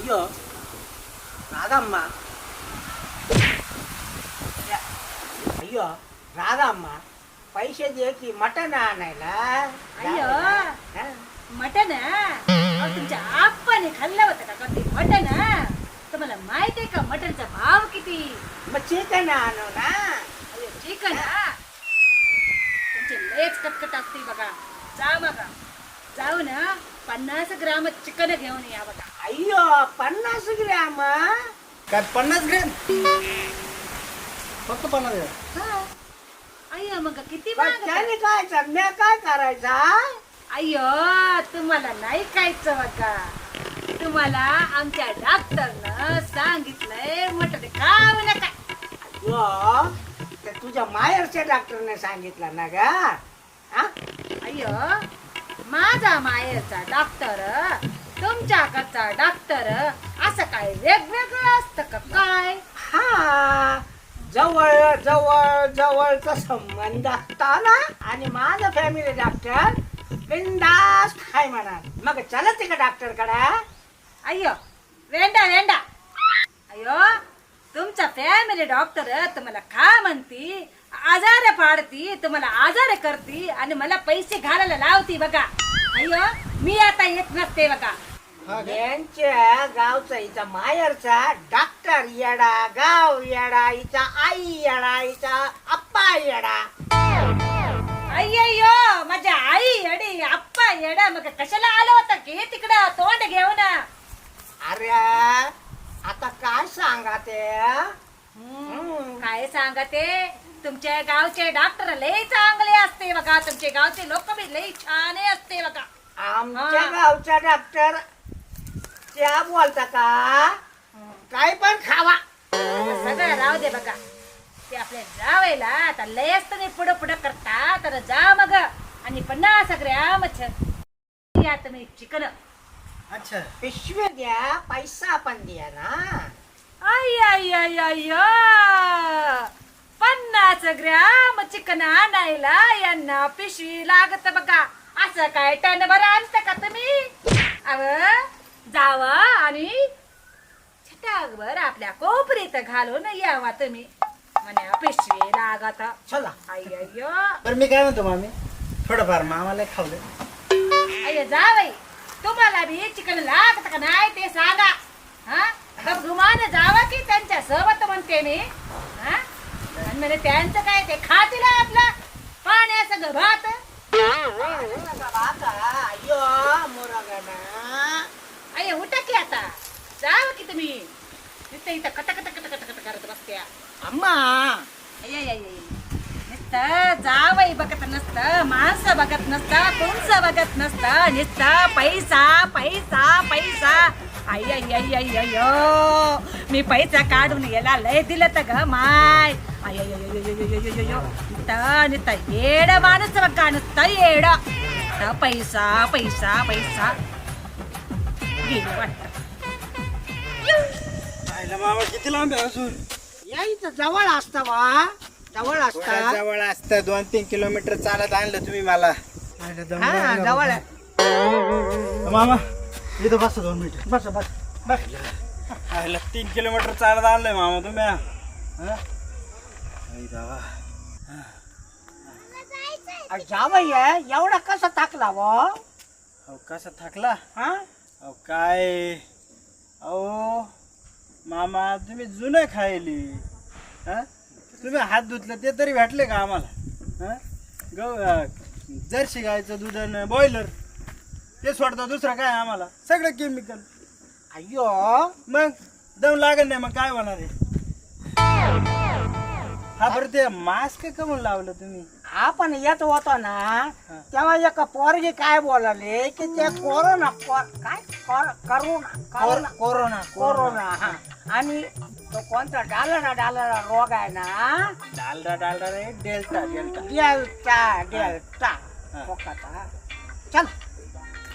ಅಯ್ಯೋ ರಾಧಮ್ಮ अय्यो राधाम्मा पैसे दे की मटन आणायला अय्यो मटन तुमच्या आप्पाने खाल्लं होतं का कधी मटन तुम्हाला माहिती आहे का मटनचा भाव किती मग चिकन आणू ना अरे चिकन तुमचे लेच कटकट असते बघा जा बघा जाऊ ना 50 ग्राम चिकन घेऊन या बघा अय्यो 50 ग्रॅम काय 50 ग्रॅम फक्त 50 ग्रॅम अय्यो मग किती त्याने काय मी काय करायचा अय्यो तुम्हाला नाही खायचं बघा तुम्हाला आमच्या डॉक्टरनं सांगितलंय मटण खाऊ नका अय्यो ते तुझ्या माहेरच्या डॉक्टरने सांगितलं ना ग अय्यो माझा माहेरचा डॉक्टर तुमच्याकडचा डॉक्टर असं काय वेगवेगळं असतं का काय हा जवळ जवळ जवळचा संबंध असताना आणि माझा फॅमिली डॉक्टर बिंदास हाय म्हणा मग चलत का डॉक्टर कडे अय्यो वेंडा वेंडा अय्यो तुमचा फॅमिली डॉक्टर तुम्हाला खा म्हणती आजार पाडती तुम्हाला आजार करती आणि मला पैसे घालायला लावती बघा अय्यो मी आता येत नसते बघा यांच्या गावचा हिचा माहेरचा डॉक्टर येडा गाव येडा हिचा आई येडा हिचा आप्पा येडा अय्यो माझ्या आई येडी आप्पा येडा मग कशाला आलं होतं की तिकडं तोंड घेऊन अरे आता काय सांगा ते काय सांगा ते तुमच्या गावचे डॉक्टर लय चांगले असते बघा तुमचे गावचे लोक बी लय छान असते बघा आमच्या गावचा डॉक्टर त्या बोलता का काय पण खावा सगळं राहू दे बघा ते आपल्या जावेला आता लय असतं पुढं पुढं करता तर जा मग आणि 50 ग्रॅम या तुम्ही चिकन अच्छा पिशवी द्या पैसा पण द्या ना अय्य 50 ग्रॅम चिकन आणायला यांना पिशवी लागत बघा असं काय टन बरं आणत का तुम्ही अव जावा आणि छटाकभर आपल्या कोपरीत घालून यावा तुम्ही म्हणे पिशवी लागत चला अय्यो बरं मी काय म्हणतो मामी थोडंफार मामाला खाऊ दे अय्य जावई तुम्हाला बी चिकन लागत का नाही ते सांगा हा गपगुमान जावा की त्यांच्या सोबत म्हणते मी हा म्हणजे त्यांचं काय ते खातील आपलं पाण्याचं भात अय्यो मोरगना अय्य उठा की आता जावं की तुम्ही तिथं इथं cut cut cut cut cut करत बसत्या अम्मा अय्य नुसतं जावई बघत नसतं माणसं बघत नसतं कोणचं बघत नसतं नुसतं पैसा पैसा पैसा अय्य मी पैसा काढून गेला लय दिलं तर ग माय अय्य येड माणूस बघा नुसतं येड पैसा पैसा पैसा गेलं वाटत मामा किती लांब आहे अजून यायचं जवळ असतं वा जवळ असतं जवळ असतं 2-3 किलोमीटर चालत आणलं तुम्ही मला हा जवळ आहे. मामा इथं बस 2 मिनिट बस बस बस 3 किलोमीटर चालत आणलंय मामा तुम्ही जावई आहे एवढा कसा टाकला व कसा थकला हा अहो काय अहो मामा तुम्ही जुनं खायली हा तुम्ही हात धुतले ते तरी भेटले का आम्हाला हा जर्सी गायचं दूध बॉयलर ते सोडता दुसरं काय आम्हाला सगळं केमिकल अय्यो मग दम लागत नाही मग काय होणार आहे हा बरं ते मास्क कमून लावलं तुम्ही आपण येत होतो ना तेव्हा एका पोरगी काय बोलाले की ते कोरोना काय करोना कोरोना कोरोना हा आणि तो कोणता डालरा रोग आहे ना डालडा रे डेल्टा डेल्टा डेल्टा डेल्टा खोकाचा चल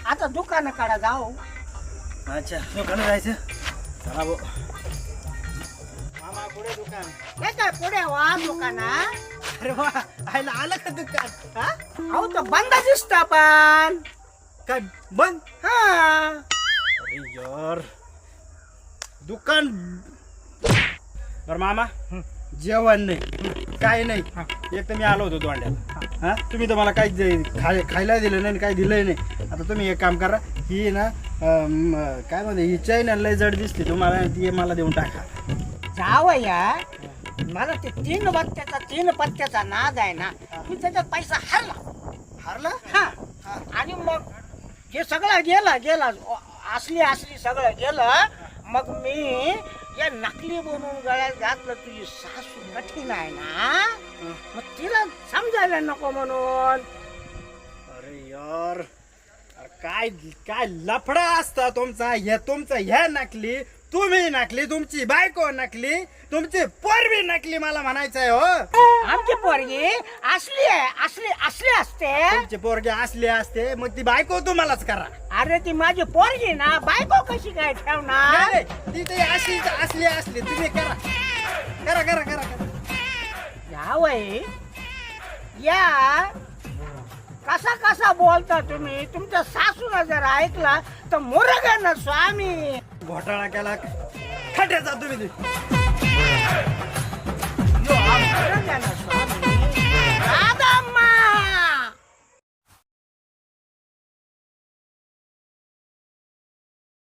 आता दुकानाकडे जाऊ अच्छा दुकानात जायचं चला भाऊ मामा पुढे दुकान हे काय पुढे वा दुकाना अरे वा आयला आलं का दुकान हा अहो तो बंद दिसत पण काय बंद हा अरे यार दुकान बरं मामा जेवण नाही काय नाही एक तर मी आलो होतो दोंड्याला हा तुम्ही तर मला काही खायला दिलं नाही काही दिलंय नाही. आता तुम्ही एक काम करा ही ना काय म्हणते ही चैन लय जड दिसते तुम्हाला ती मला देऊन टाका. जावया मला ते 3 पत्त्याचा नाद आहे ना मी त्याच्यात पैसा हरला हा आणि मग हे सगळं गेलं असली सगळं गेलं. मग मी या नकली बनवून गळ्यात घातलं. तुझी सासू कठीण आहे ना मग तिला समजायला नको म्हणून. अरे यार काय काय लफडा असता तुमचा ह्या नकली तुम्ही नकली तुमची बायको नकली तुमची पोरवी नकली मला म्हणायचंय हो. आमची पोरगी असली असते. तुमची पोरगी असली असते मग ती बायको तुम्हालाच करा. अरे ती माझी पोरगी ना बायको कशी काय ठेवणार. नाही, ती ते असली तुम्ही करा जावई या कसा बोलता तुम्ही. तुमच्या सासूला जर ऐकला तर मुरगाना स्वामी. घोटाळा केला खड्याचा तुम्ही मुरगाना